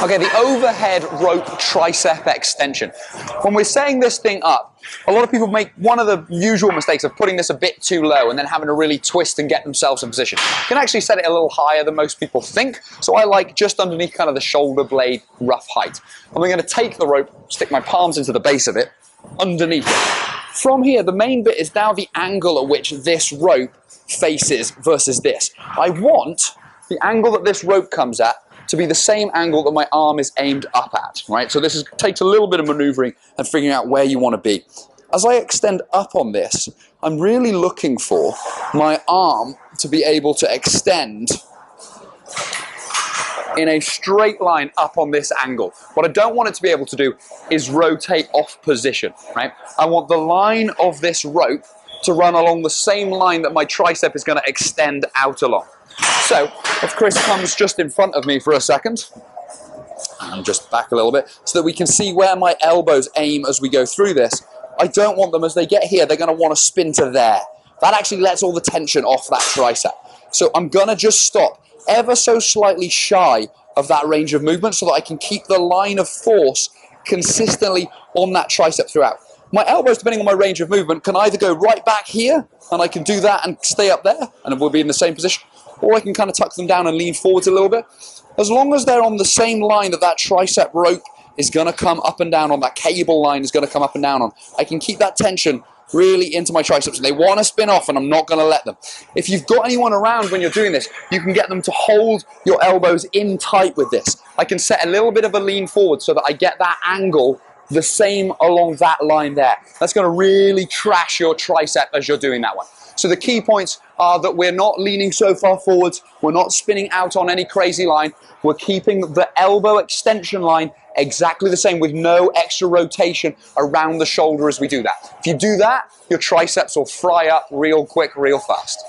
Okay, the overhead rope tricep extension. When we're setting this thing up, a lot of people make one of the usual mistakes of putting this a bit too low and then having to really twist and get themselves in position. You can actually set it a little higher than most people think, so I like just underneath kind of the shoulder blade rough height. I'm going to take the rope, stick my palms into the base of it, underneath it. From here, the main bit is now the angle at which this rope faces versus this. I want the angle that this rope comes at to be the same angle that my arm is aimed up at, right? So this takes a little bit of maneuvering and figuring out where you want to be. As I extend up on this, I'm really looking for my arm to be able to extend in a straight line up on this angle. What I don't want it to be able to do is rotate off position, right? I want the line of this rope to run along the same line that my tricep is going to extend out along. So, if Chris comes just in front of me for a second, and just back a little bit, so that we can see where my elbows aim as we go through this, I don't want them, as they get here, they're going to want to spin to there. That actually lets all the tension off that tricep. So I'm going to just stop ever so slightly shy of that range of movement so that I can keep the line of force consistently on that tricep throughout. My elbows, depending on my range of movement, can either go right back here, and I can do that and stay up there, and we'll be in the same position, or I can kind of tuck them down and lean forwards a little bit. As long as they're on the same line that that tricep rope is going to come up and down on, that cable line is going to come up and down on, I can keep that tension really into my triceps. And they want to spin off, and I'm not going to let them. If you've got anyone around when you're doing this, you can get them to hold your elbows in tight with this. I can set a little bit of a lean forward so that I get that angle the same along that line there. That's going to really trash your tricep as you're doing that one. So the key points are that we're not leaning so far forwards, we're not spinning out on any crazy line, we're keeping the elbow extension line exactly the same with no extra rotation around the shoulder as we do that. If you do that, your triceps will fry up real quick, real fast.